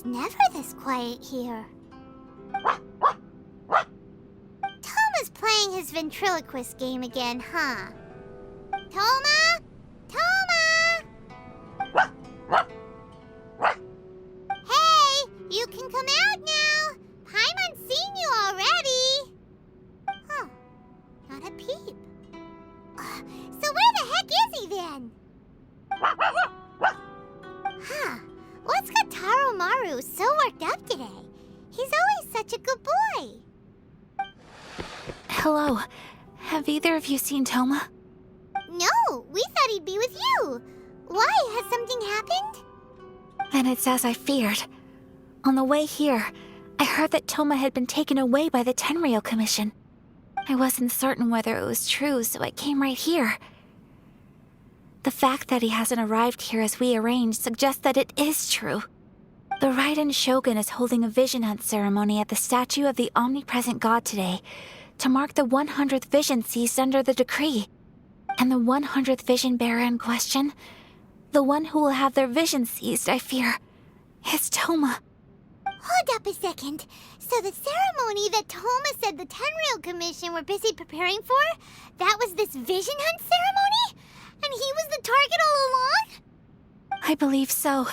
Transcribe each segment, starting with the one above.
never this quiet here. Toma's playing his ventriloquist game again, huh? Toma? Toma! Hey, you can come out now. Paimon's seen you already. Huh, not a peep. So where the heck is he then? Huh, what's got Taro Maru so worked up today? He's always such a good boy. Hello. Have either of you seen Toma? No, we thought he'd be with you. Why? Has something happened? Then it's as I feared. On the way here, I heard that Toma had been taken away by the Tenryou Commission. I wasn't certain whether it was true, so I came right here. The fact that he hasn't arrived here as we arranged suggests that it is true. The Raiden Shogun is holding a vision hunt ceremony at the statue of the omnipresent god today to mark the 100th vision seized under the decree. And the 100th vision bearer in question, the one who will have their vision seized, I fear, is Toma. Hold up a second. So the ceremony that Toma said the Tenryou Commission were busy preparing for, that was this vision hunt ceremony? And he was the target all along? I believe so.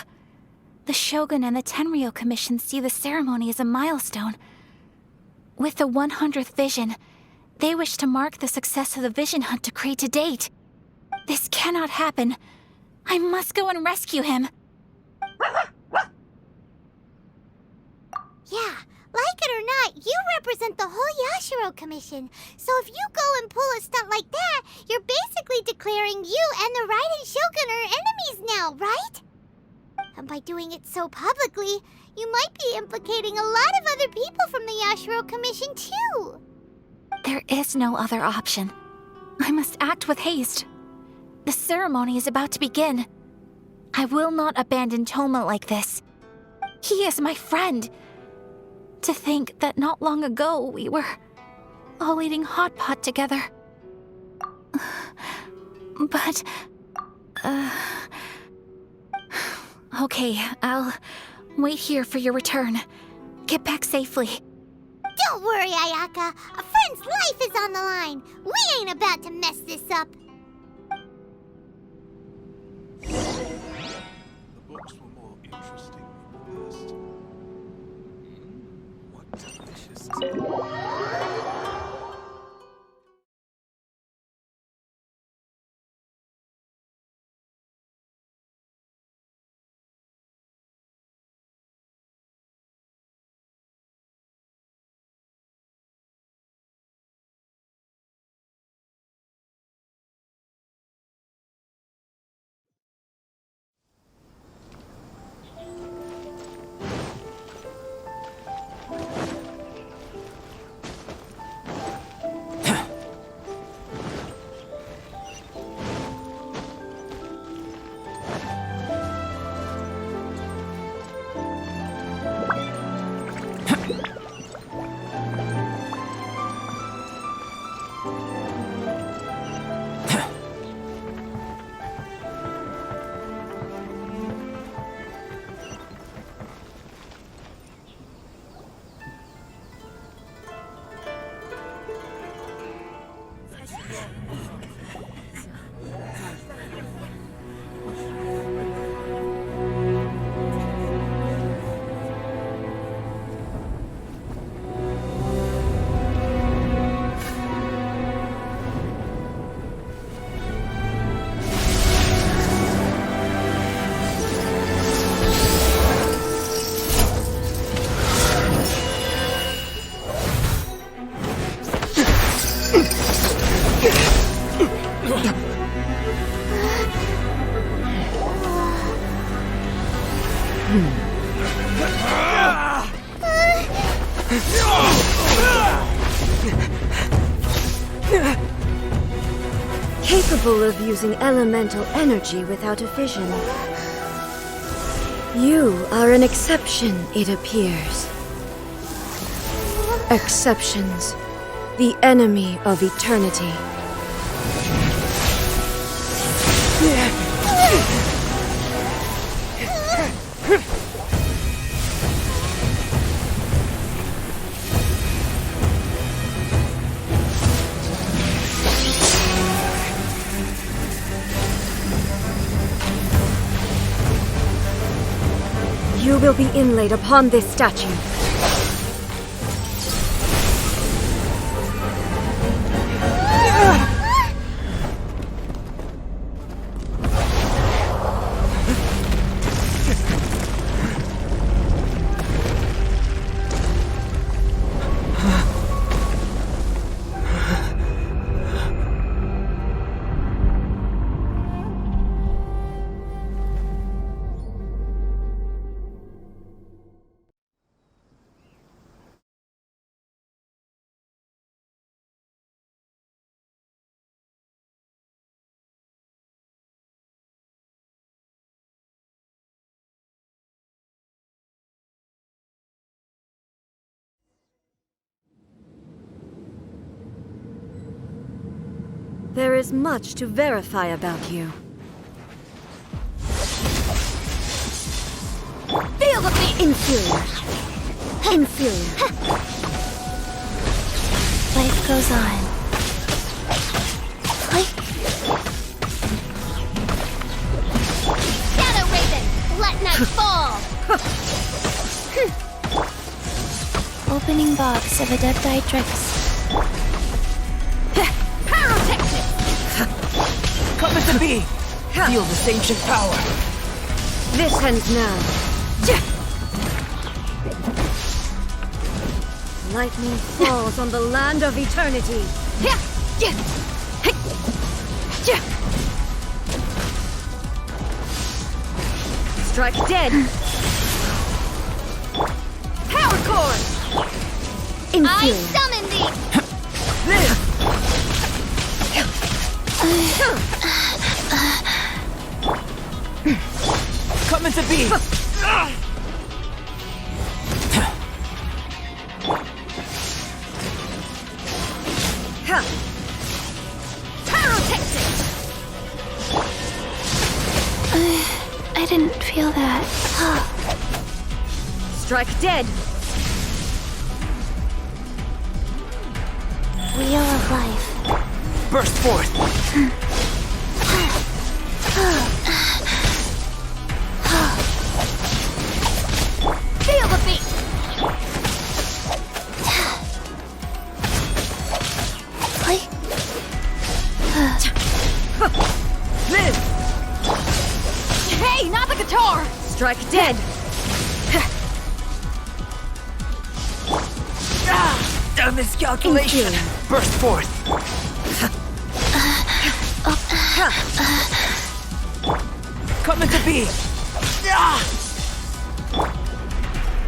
The Shogun and the Tenryou Commission see the ceremony as a milestone. With the 100th vision, they wish to mark the success of the vision hunt decree to date. This cannot happen. I must go and rescue him. Yeah, like it or not, you represent the whole Yashiro Commission. So if you go and pull a stunt like that, you're basically declaring you and the Raiden Shogun are enemies now, right? And by doing it so publicly, you might be implicating a lot of other people from the Yashiro Commission too. There is no other option. I must act with haste. The ceremony is about to begin. I will not abandon Toma like this. He is my friend. To think that not long ago we were all eating hot pot together. But, okay, I'll wait here for your return. Get back safely. Don't worry, Ayaka. A friend's life is on the line. We ain't about to mess this up. The books were more interesting in the past. What delicious tea. Capable of using elemental energy without a vision. You are an exception, it appears. Exceptions, the enemy of eternity. You will be inlaid upon this statue. There is much to verify about you. Feel the beat! Inferior. Inferior. Life goes on. Shadow Raven, let night fall! Opening box of Adepti-Trix. Come to be! Feel this ancient power! This ends now. Lightning falls on the land of eternity. Strike dead. Power core! I Inferior. summon thee! Come to be! I didn't feel that. Strike dead. Wheel of life. Burst forth! Feel the beat! Live! Hey, not the guitar! Strike dead. A miscalculation! Inferior. Burst forth! Come to be!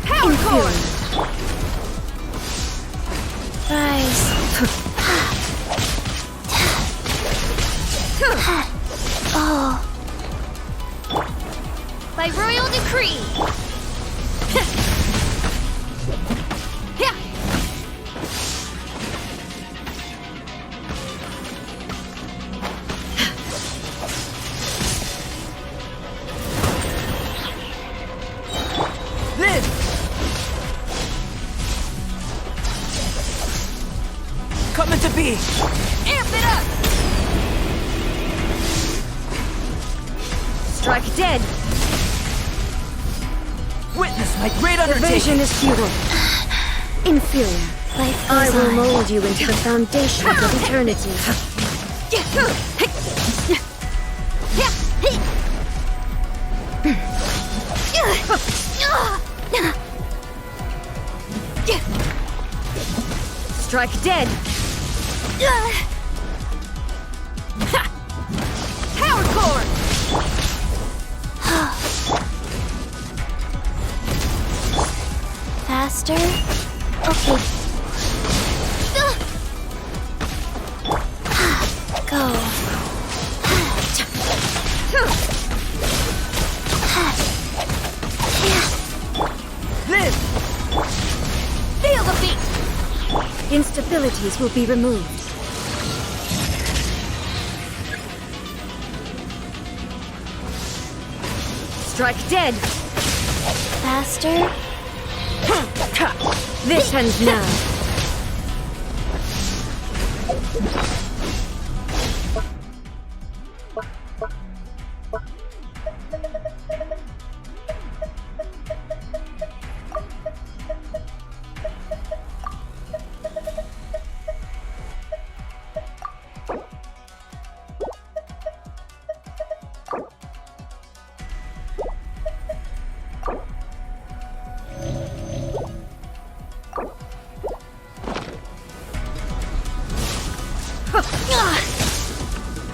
Power core! Rise. Oh. By royal decree! Live! Come to be! Amp it up! Strike dead. Witness my great Evasion undertaking! is futile. Inferior. Life I goes will on. mold you into the foundations of eternity. Strike dead. Power core! Faster? Okay. Go. Live! Feel the beat! Instabilities will be removed. Strike dead. Faster? This ends now.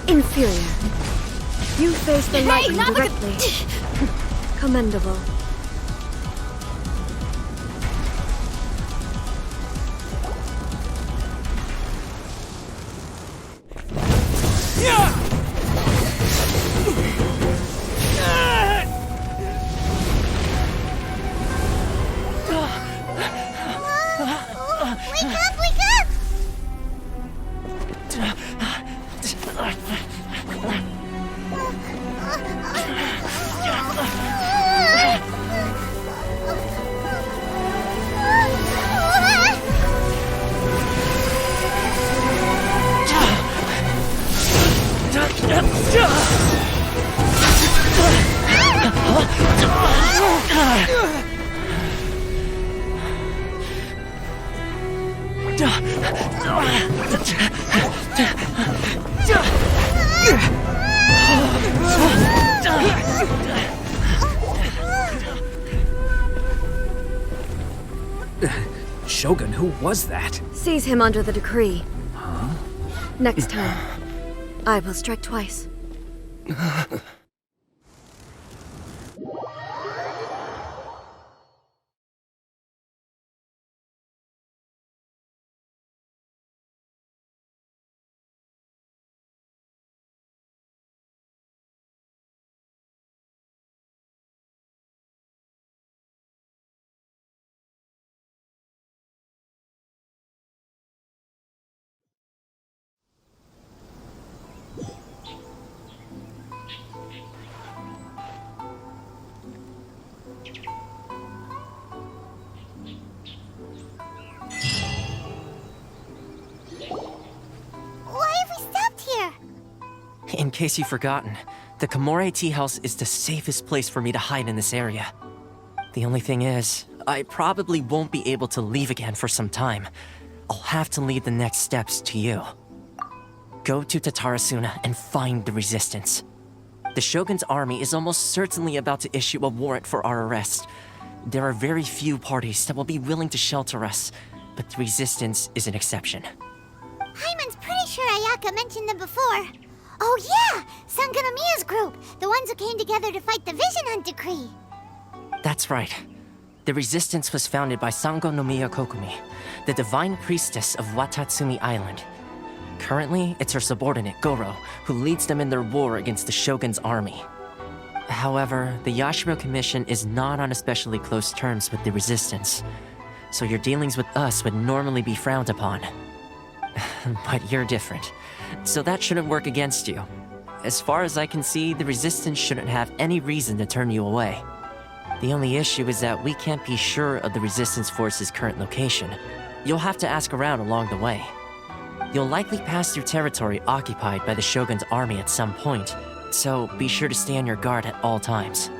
Inferior. You face the lightning not the- directly. Commendable. Wake up, wake up! Shogun, who was that? Seize him under the decree. Next time, I will strike twice. Why have we stopped here? In case you've forgotten, the Komore Tea House is the safest place for me to hide in this area. The only thing is, I probably won't be able to leave again for some time. I'll have to leave the next steps to you. Go to Tatarasuna and find the resistance. The Shogun's army is almost certainly about to issue a warrant for our arrest. There are very few parties that will be willing to shelter us, but the resistance is an exception. Hyman's pretty sure Ayaka mentioned them before. Oh yeah! Sangonomiya's group! The ones who came together to fight the Vision Hunt Decree! That's right. The resistance was founded by Sango no Miya Kokumi, the divine priestess of Watatsumi Island. Currently, it's her subordinate, Goro, who leads them in their war against the Shogun's army. However, the Yashiro Commission is not on especially close terms with the resistance, so your dealings with us would normally be frowned upon. But you're different, so that shouldn't work against you. As far as I can see, the resistance shouldn't have any reason to turn you away. The only issue is that we can't be sure of the resistance force's current location. You'll have to ask around along the way. You'll likely pass through territory occupied by the Shogun's army at some point, so be sure to stay on your guard at all times.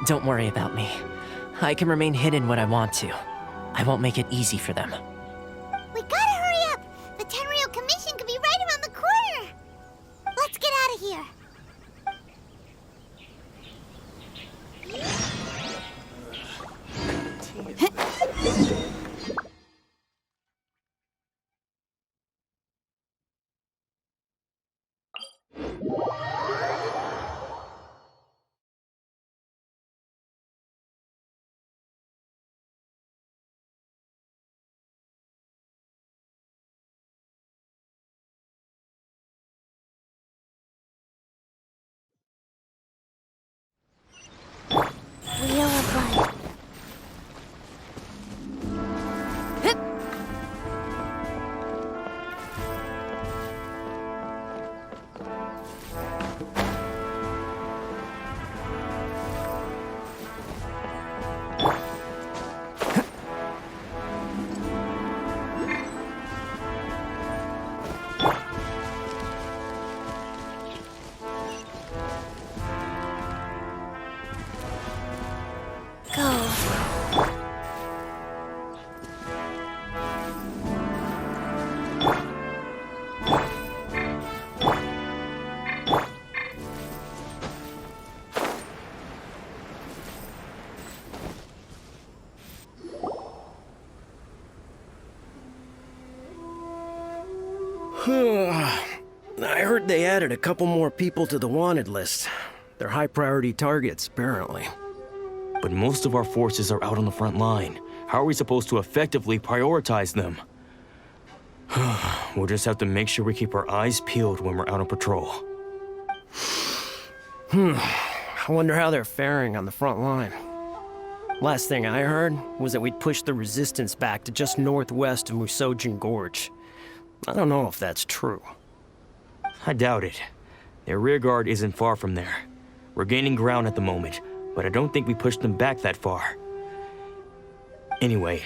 Don't worry about me. I can remain hidden when I want to. I won't make it easy for them. We gotta hurry up! The Tenryou Commission could be right around the corner! Let's get out of here! Wheel of Life. I heard they added a couple more people to the wanted list. They're high priority targets, apparently. But most of our forces are out on the front line. How are we supposed to effectively prioritize them? We'll just have to make sure we keep our eyes peeled when we're out on patrol. I wonder how they're faring on the front line. Last thing I heard was that we'd pushed the resistance back to just northwest of Musojin Gorge. I don't know if that's true. I doubt it. Their rearguard isn't far from there. We're gaining ground at the moment, but I don't think we pushed them back that far. Anyway,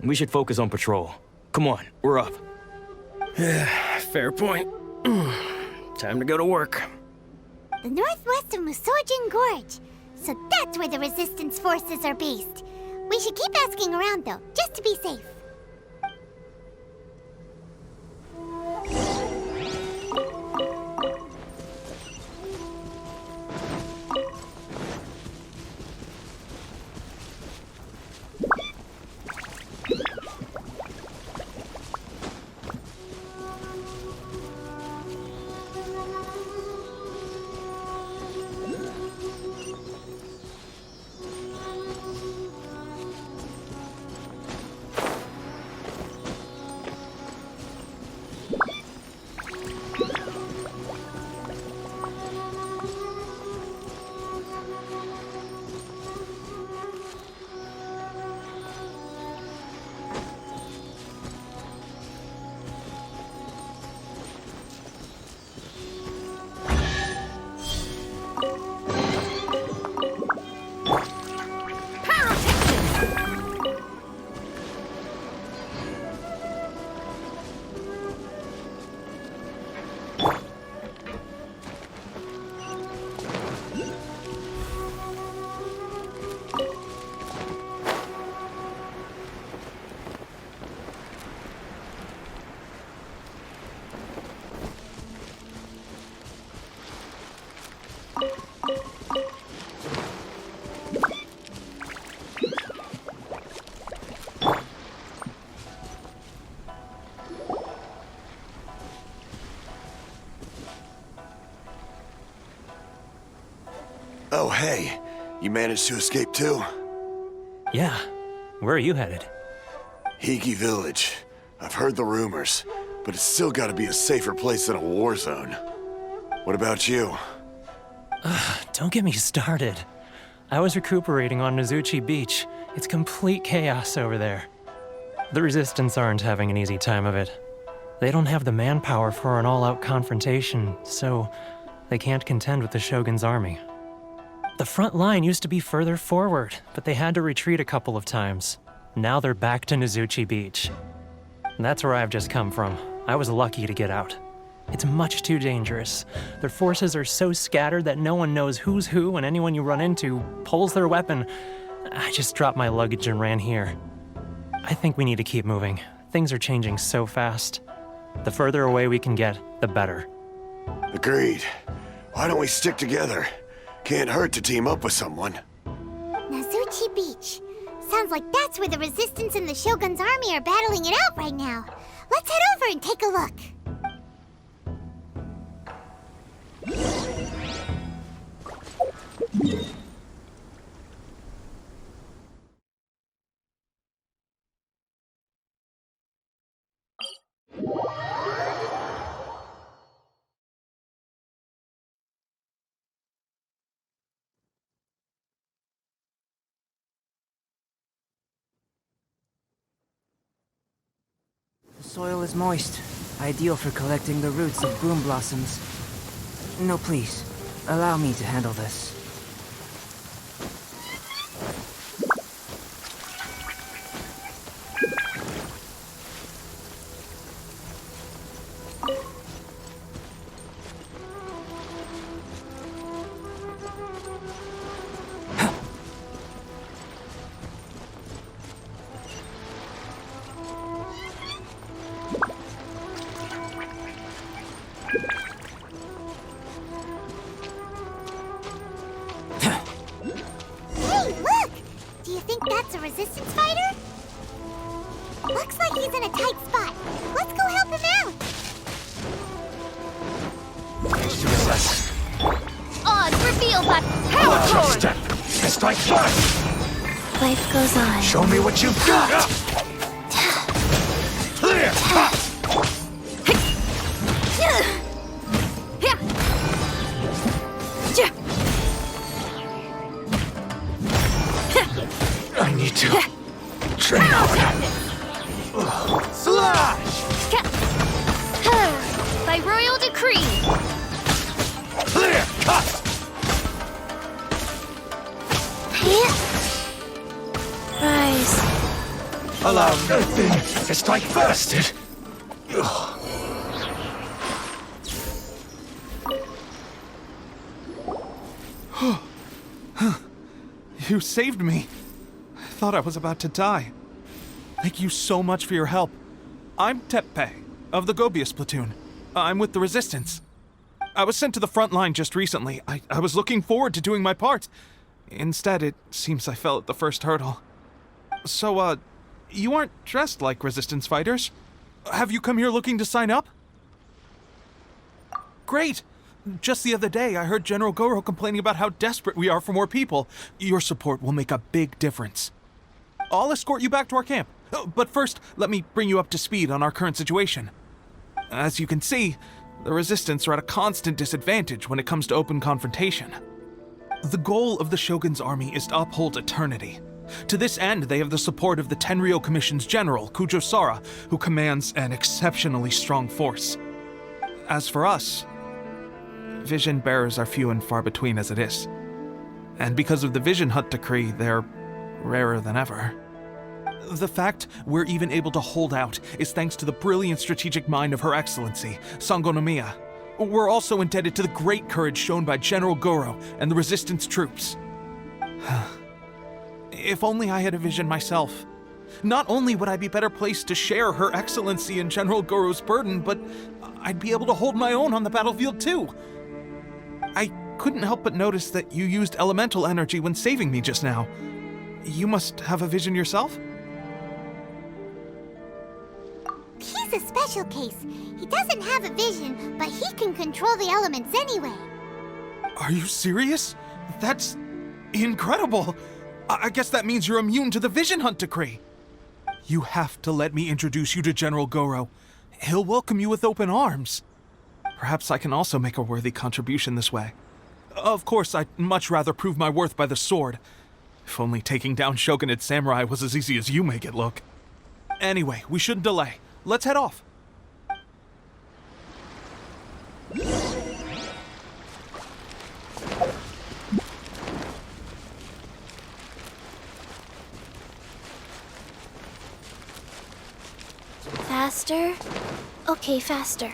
we should focus on patrol. Come on, we're up. Fair point. Time to go to work. The northwest of Musojin Gorge. So that's where the resistance forces are based. We should keep asking around though, just to be safe. Oh, hey. You managed to escape too? Yeah. Where are you headed? Hiki Village. I've heard the rumors, but it's still gotta be a safer place than a war zone. What about you? Don't get me started. I was recuperating on Nozuchi Beach. It's complete chaos over there. The Resistance aren't having an easy time of it. They don't have the manpower for an all-out confrontation, so they can't contend with the Shogun's army. The front line used to be further forward, but they had to retreat a couple of times. Now they're back to Nozuchi Beach. That's where I've just come from. I was lucky to get out. It's much too dangerous. Their forces are so scattered that no one knows who's who, and anyone you run into pulls their weapon. I just dropped my luggage and ran here. I think we need to keep moving. Things are changing so fast. The further away we can get, the better. Agreed. Why don't we stick together? Can't hurt to team up with someone. Nozuchi Beach. Sounds like that's where the Resistance and the Shogun's army are battling it out right now. Let's head over and take a look. The soil is moist, ideal for collecting the roots of bloom blossoms. No, please. Allow me to handle this. Strike first! Life goes on. Show me what you've got! Clear! Cut! I need to train harder. Slash! By royal decree. Clear! Cut! Rise. Allow nothing to strike first. You saved me. I thought I was about to die. Thank you so much for your help. I'm Teppe, of the Gobius platoon. I'm with the Resistance. I was sent to the front line just recently. I was looking forward to doing my part. Instead, it seems I fell at the first hurdle. So, you aren't dressed like Resistance fighters? Have you come here looking to sign up? Great! Just the other day, I heard General Goro complaining about how desperate we are for more people. Your support will make a big difference. I'll escort you back to our camp. But first, let me bring you up to speed on our current situation. As you can see, the Resistance are at a constant disadvantage when it comes to open confrontation. The goal of the Shogun's army is to uphold eternity. To this end, they have the support of the Tenryou Commission's general, Kujo-Sara, who commands an exceptionally strong force. As for us, vision bearers are few and far between as it is. And because of the Vision Hut decree, they're rarer than ever. The fact we're even able to hold out is thanks to the brilliant strategic mind of Her Excellency, Sango Nomiya. We're also indebted to the great courage shown by General Goro and the Resistance troops. If only I had a vision myself. Not only would I be better placed to share Her Excellency and General Goro's burden, but I'd be able to hold my own on the battlefield too. I couldn't help but notice that you used elemental energy when saving me just now. You must have a vision yourself? He's a special case. He doesn't have a vision, but he can control the elements anyway. Are you serious? That's incredible. I guess that means you're immune to the Vision Hunt decree. You have to let me introduce you to General Goro. He'll welcome you with open arms. Perhaps I can also make a worthy contribution this way. Of course, I'd much rather prove my worth by the sword. If only taking down Shogunate samurai was as easy as you make it look. Anyway, we shouldn't delay. Let's head off. Faster? Okay, faster.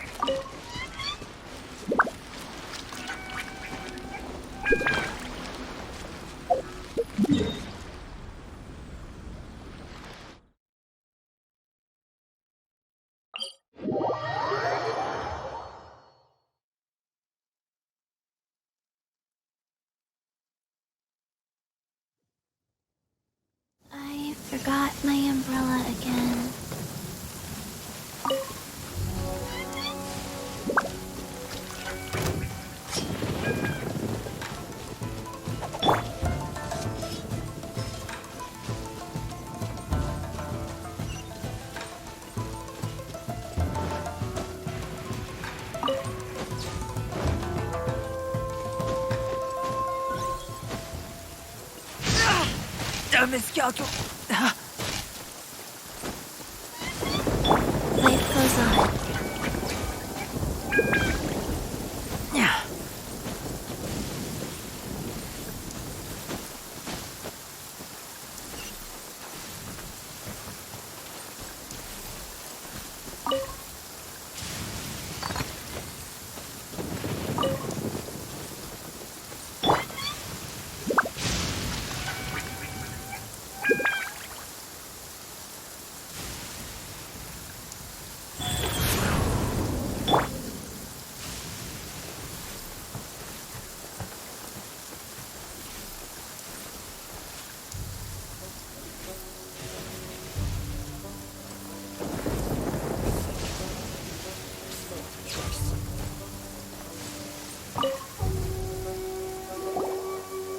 I forgot my umbrella again. Life goes on.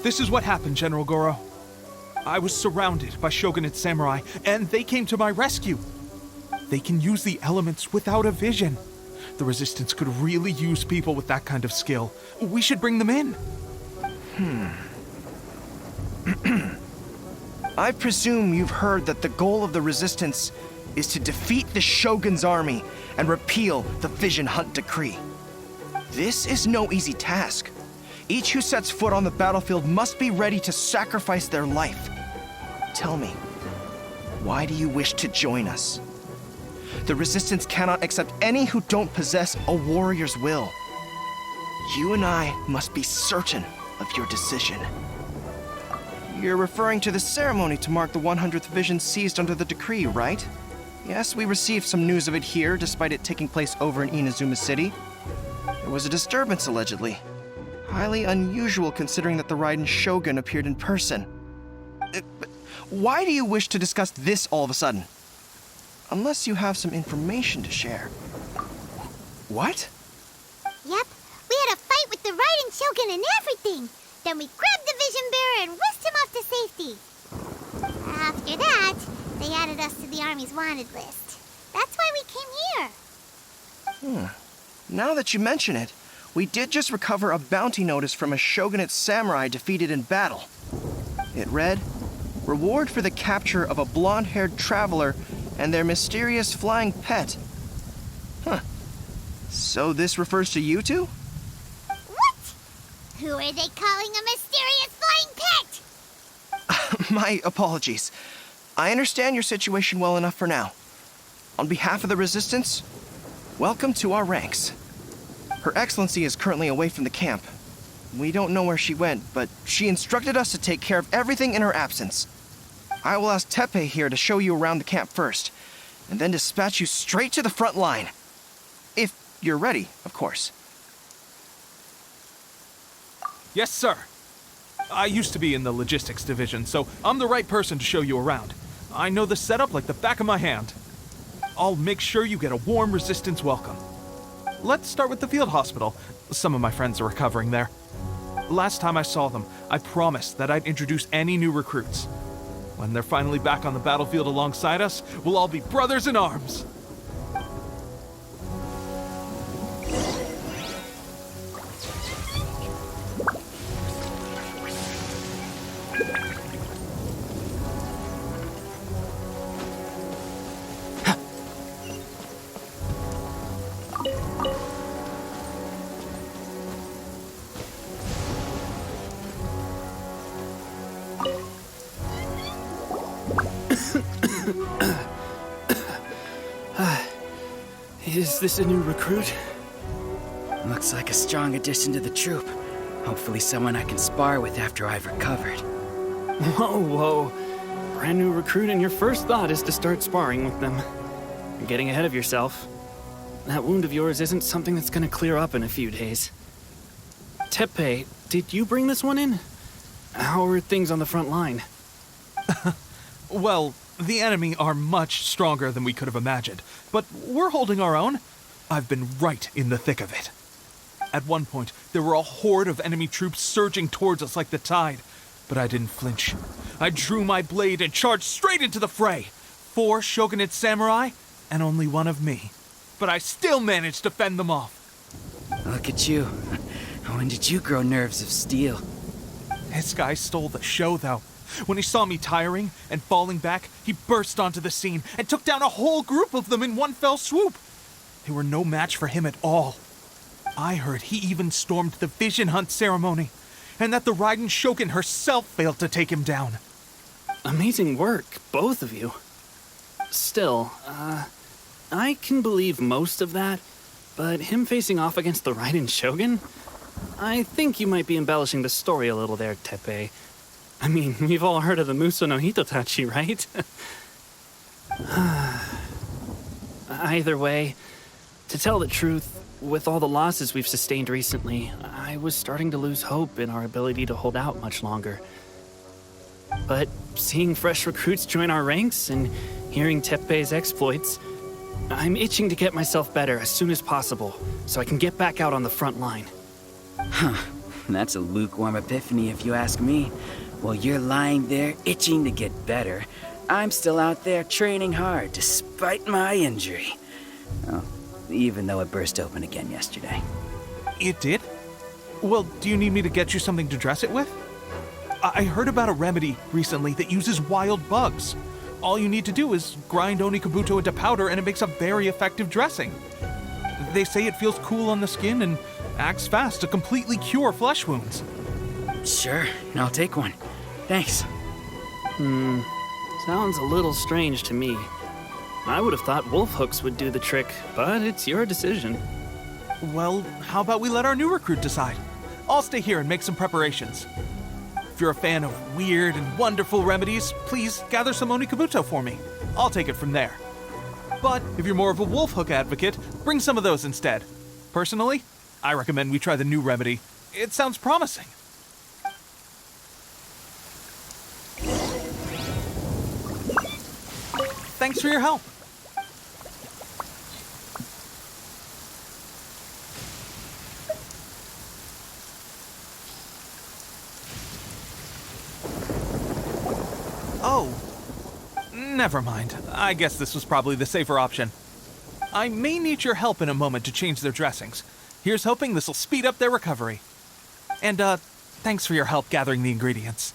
This is what happened, General Goro. I was surrounded by shogunate samurai, and they came to my rescue. They can use the elements without a vision. The Resistance could really use people with that kind of skill. We should bring them in. I presume you've heard that the goal of the Resistance is to defeat the Shogun's army and repeal the Vision Hunt Decree. This is no easy task. Each who sets foot on the battlefield must be ready to sacrifice their life. Tell me, why do you wish to join us? The Resistance cannot accept any who don't possess a warrior's will. You and I must be certain of your decision. You're referring to the ceremony to mark the 100th Vision seized under the decree, right? Yes, we received some news of it here, despite it taking place over in Inazuma City. There was a disturbance, allegedly. Highly unusual considering that the Raiden Shogun appeared in person. Why do you wish to discuss this all of a sudden? Unless you have some information to share. What? Yep, we had a fight with the Raiden Shogun and everything. Then we grabbed the Vision Bearer and whisked him off to safety. After that, they added us to the Army's wanted list. That's why we came here. Now that you mention it, we did just recover a bounty notice from a shogunate samurai defeated in battle. It read, "Reward for the capture of a blonde-haired traveler and their mysterious flying pet." So this refers to you two? What? Who are they calling a mysterious flying pet? My apologies. I understand your situation well enough for now. On behalf of the Resistance, welcome to our ranks. Her Excellency is currently away from the camp. We don't know where she went, but she instructed us to take care of everything in her absence. I will ask Teppei here to show you around the camp first, and then dispatch you straight to the front line. If you're ready, of course. Yes, sir. I used to be in the logistics division, so I'm the right person to show you around. I know the setup like the back of my hand. I'll make sure you get a warm Resistance welcome. Let's start with the field hospital. Some of my friends are recovering there. Last time I saw them, I promised that I'd introduce any new recruits. When they're finally back on the battlefield alongside us, we'll all be brothers in arms. Is this a new recruit? Looks like a strong addition to the troop. Hopefully someone I can spar with after I've recovered. Whoa. Brand new recruit and your first thought is to start sparring with them. You're getting ahead of yourself. That wound of yours isn't something that's gonna clear up in a few days. Teppei, did you bring this one in? How are things on the front line? Well, the enemy are much stronger than we could have imagined, but we're holding our own. I've been right in the thick of it. At one point, there were a horde of enemy troops surging towards us like the tide, but I didn't flinch. I drew my blade and charged straight into the fray. 4 shogunate samurai, and only one of me. But I still managed to fend them off. Look at you. When did you grow nerves of steel? This guy stole the show, though. When he saw me tiring and falling back, he burst onto the scene and took down a whole group of them in one fell swoop. They were no match for him at all. I heard he even stormed the Vision Hunt ceremony, and that the Raiden Shogun herself failed to take him down. Amazing work, both of you. Still, I can believe most of that, but him facing off against the Raiden Shogun? I think you might be embellishing the story a little there, Teppei. I mean, we've all heard of the Muso no Hitotachi, right? Either way, to tell the truth, with all the losses we've sustained recently, I was starting to lose hope in our ability to hold out much longer. But seeing fresh recruits join our ranks and hearing Teppei's exploits, I'm itching to get myself better as soon as possible so I can get back out on the front line. That's a lukewarm epiphany if you ask me. While you're lying there itching to get better, I'm still out there training hard despite my injury. Oh, even though it burst open again yesterday. It did? Well, do you need me to get you something to dress it with? I heard about a remedy recently that uses wild bugs. All you need to do is grind Onikabuto into powder and it makes a very effective dressing. They say it feels cool on the skin and acts fast to completely cure flesh wounds. Sure, I'll take one. Thanks. Sounds a little strange to me. I would have thought wolf hooks would do the trick, but it's your decision. Well, how about we let our new recruit decide? I'll stay here and make some preparations. If you're a fan of weird and wonderful remedies, please gather some Onikabuto for me. I'll take it from there. But if you're more of a wolf hook advocate, bring some of those instead. Personally, I recommend we try the new remedy. It sounds promising. Thanks for your help. Oh, never mind. I guess this was probably the safer option. I may need your help in a moment to change their dressings. Here's hoping this'll speed up their recovery. And, thanks for your help gathering the ingredients.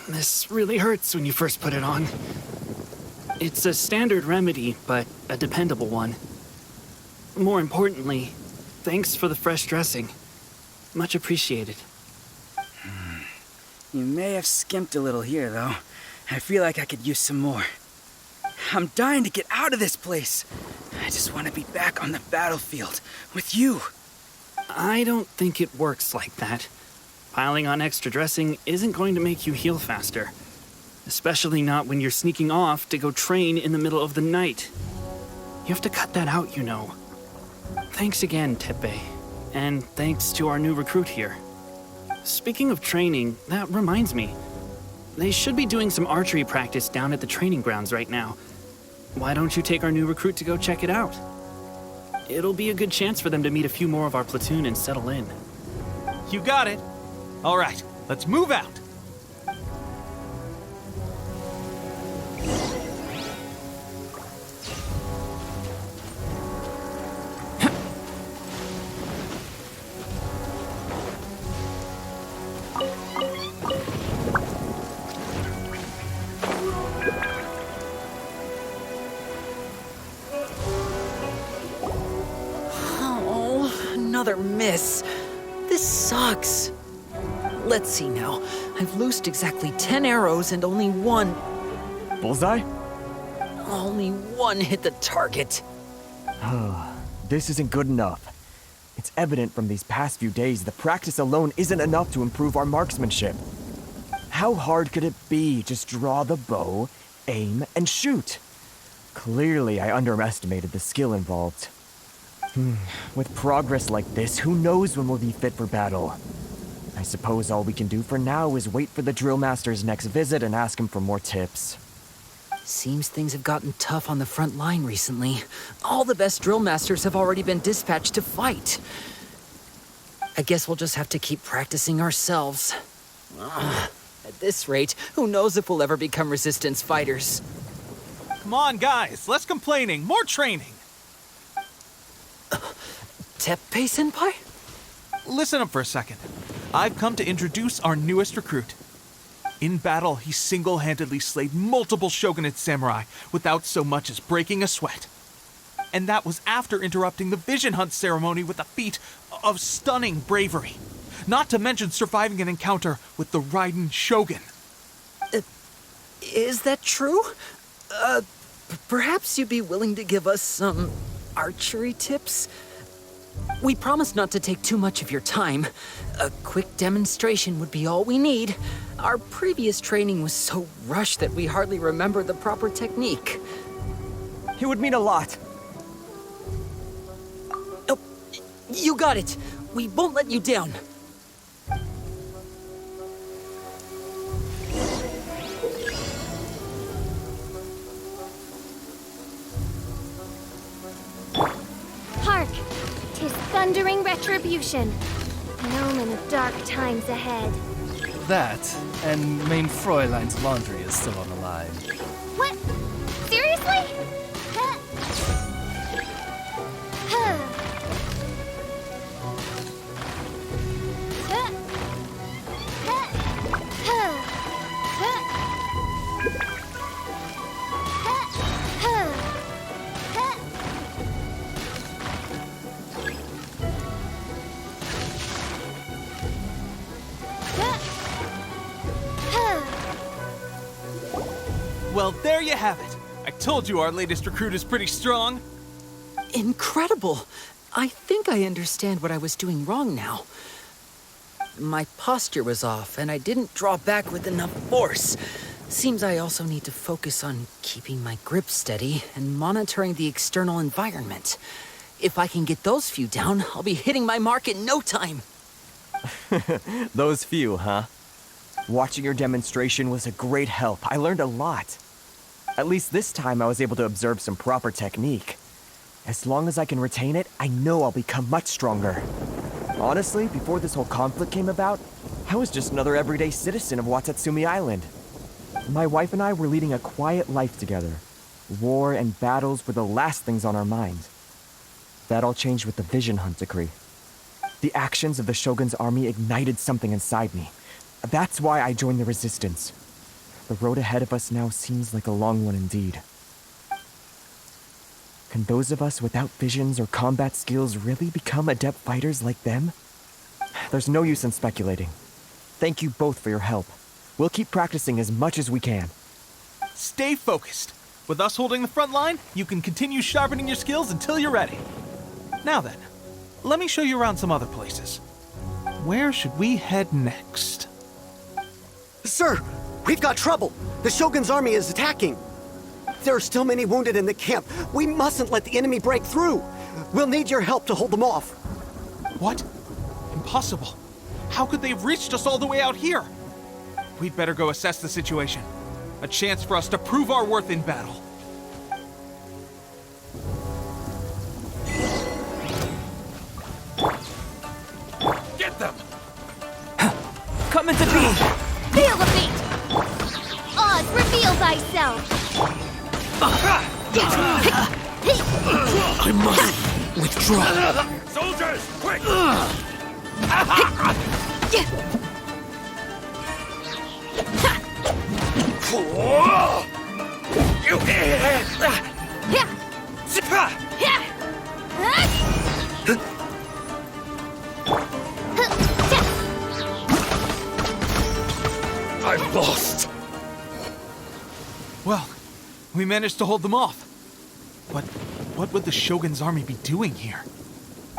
This really hurts when you first put it on. It's a standard remedy, but a dependable one. More importantly, thanks for the fresh dressing. Much appreciated. You may have skimped a little here, though. I feel like I could use some more. I'm dying to get out of this place. I just want to be back on the battlefield with you. I don't think it works like that. Piling on extra dressing isn't going to make you heal faster. Especially not when you're sneaking off to go train in the middle of the night. You have to cut that out, you know. Thanks again, Teppei. And thanks to our new recruit here. Speaking of training, that reminds me. They should be doing some archery practice down at the training grounds right now. Why don't you take our new recruit to go check it out? It'll be a good chance for them to meet a few more of our platoon and settle in. You got it. All right, let's move out. Oh, another miss. This sucks. Let's see now. I've loosed exactly 10 arrows and only one... Bullseye? Only one hit the target. This isn't good enough. It's evident from these past few days the practice alone isn't enough to improve our marksmanship. How hard could it be? Just draw the bow, aim, and shoot. Clearly, I underestimated the skill involved. With progress like this, who knows when we'll be fit for battle? I suppose all we can do for now is wait for the drill master's next visit and ask him for more tips. Seems things have gotten tough on the front line recently. All the best drill masters have already been dispatched to fight. I guess we'll just have to keep practicing ourselves. At this rate, who knows if we'll ever become resistance fighters. Come on, guys, less complaining, more training. Teppei-senpai? Listen up for a second. I've come to introduce our newest recruit. In battle, he single-handedly slayed multiple shogunate samurai without so much as breaking a sweat. And that was after interrupting the vision hunt ceremony with a feat of stunning bravery. Not to mention surviving an encounter with the Raiden Shogun. Is that true? Perhaps you'd be willing to give us some archery tips? We promise not to take too much of your time. A quick demonstration would be all we need. Our previous training was so rushed that we hardly remember the proper technique. It would mean a lot. Oh, you got it. We won't let you down. Hark! 'Tis thundering retribution. An omen of dark times ahead. That, and main Fräulein's laundry is still on the line. What? Seriously? Well, there you have it. I told you our latest recruit is pretty strong. Incredible! I think I understand what I was doing wrong now. My posture was off, and I didn't draw back with enough force. Seems I also need to focus on keeping my grip steady and monitoring the external environment. If I can get those few down, I'll be hitting my mark in no time. Those few, huh? Watching your demonstration was a great help. I learned a lot. At least this time I was able to observe some proper technique. As long as I can retain it, I know I'll become much stronger. Honestly, before this whole conflict came about, I was just another everyday citizen of Watatsumi Island. My wife and I were leading a quiet life together. War and battles were the last things on our mind. That all changed with the Vision Hunt decree. The actions of the Shogun's army ignited something inside me. That's why I joined the Resistance. The road ahead of us now seems like a long one indeed. Can those of us without visions or combat skills really become adept fighters like them? There's no use in speculating. Thank you both for your help. We'll keep practicing as much as we can. Stay focused. With us holding the front line, you can continue sharpening your skills until you're ready. Now then, let me show you around some other places. Where should we head next? Sir, we've got trouble. The Shogun's army is attacking. There are still many wounded in the camp. We mustn't let the enemy break through. We'll need your help to hold them off. What? Impossible. How could they have reached us all the way out here? We'd better go assess the situation. A chance for us to prove our worth in battle. Get them! Come into being! Feel the beat! Oz, reveal thyself! I must withdraw. Soldiers, quick! I'm lost. Well, we managed to hold them off. But what would the Shogun's army be doing here?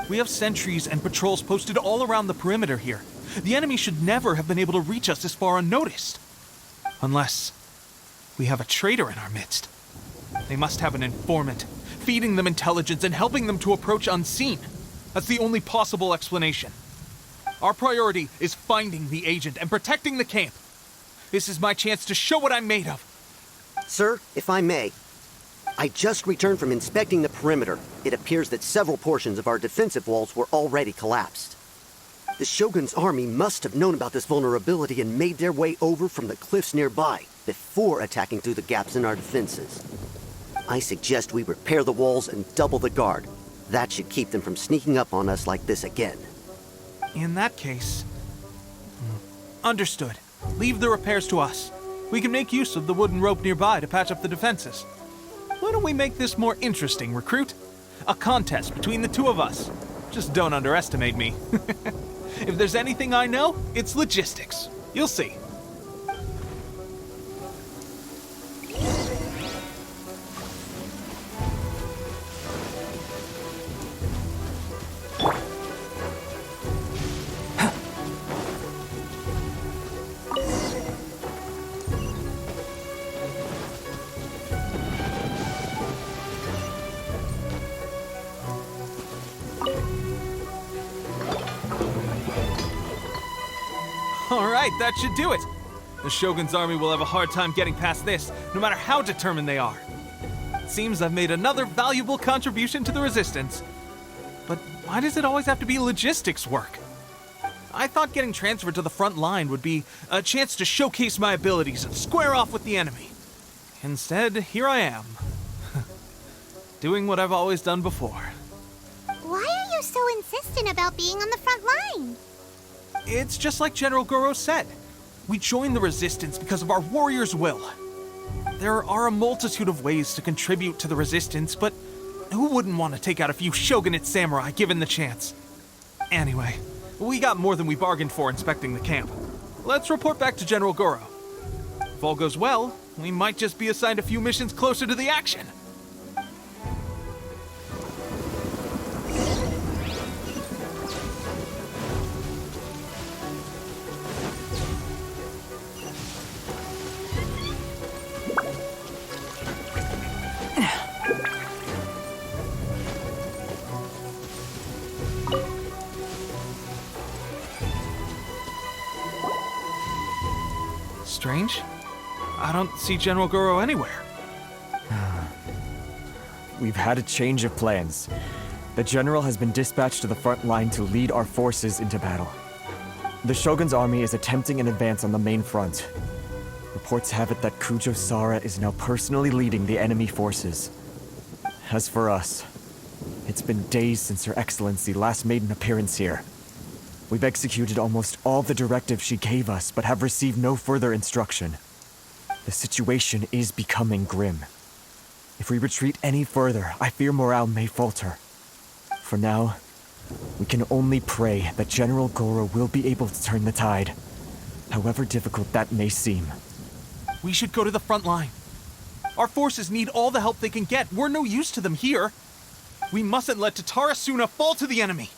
We have sentries and patrols posted all around the perimeter here. The enemy should never have been able to reach us this far unnoticed. Unless we have a traitor in our midst. They must have an informant, feeding them intelligence and helping them to approach unseen. That's the only possible explanation. Our priority is finding the agent and protecting the camp. This is my chance to show what I'm made of. Sir, if I may, I just returned from inspecting the perimeter. It appears that several portions of our defensive walls were already collapsed. The Shogun's army must have known about this vulnerability and made their way over from the cliffs nearby before attacking through the gaps in our defenses. I suggest we repair the walls and double the guard. That should keep them from sneaking up on us like this again. In that case... Understood. Leave the repairs to us. We can make use of the wooden rope nearby to patch up the defenses. Why don't we make this more interesting, recruit? A contest between the two of us. Just don't underestimate me. If there's anything I know, it's logistics. You'll see. Alright, that should do it. The Shogun's army will have a hard time getting past this, no matter how determined they are. Seems I've made another valuable contribution to the Resistance. but why does it always have to be logistics work? I thought getting transferred to the front line would be a chance to showcase my abilities and square off with the enemy. Instead, here I am. Doing what I've always done before. Why are you so insistent about being on the front line? It's just like General Goro said. We joined the Resistance because of our warrior's will. There are a multitude of ways to contribute to the Resistance, but who wouldn't want to take out a few shogunate samurai given the chance? Anyway, we got more than we bargained for inspecting the camp. Let's report back to General Goro. If all goes well, we might just be assigned a few missions closer to the action. Strange. I don't see General Goro anywhere. We've had a change of plans. The general has been dispatched to the front line to lead our forces into battle. The Shogun's army is attempting an advance on the main front. Reports have it that Kujo Sara is now personally leading the enemy forces. As for us, it's been days since Her Excellency last made an appearance here. We've executed almost all the directives she gave us, but have received no further instruction. The situation is becoming grim. If we retreat any further, I fear morale may falter. For now, we can only pray that General Goro will be able to turn the tide, however difficult that may seem. We should go to the front line. Our forces need all the help they can get. We're no use to them here. We mustn't let Tatarasuna fall to the enemy.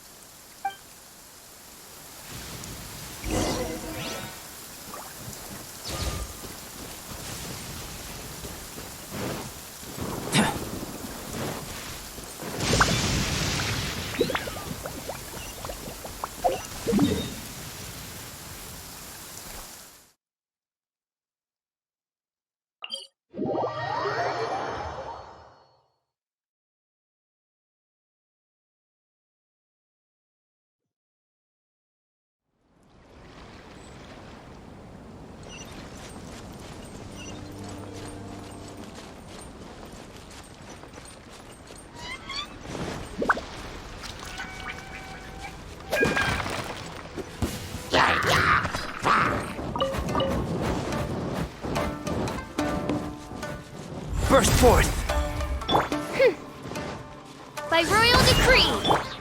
Burst forth! By royal decree,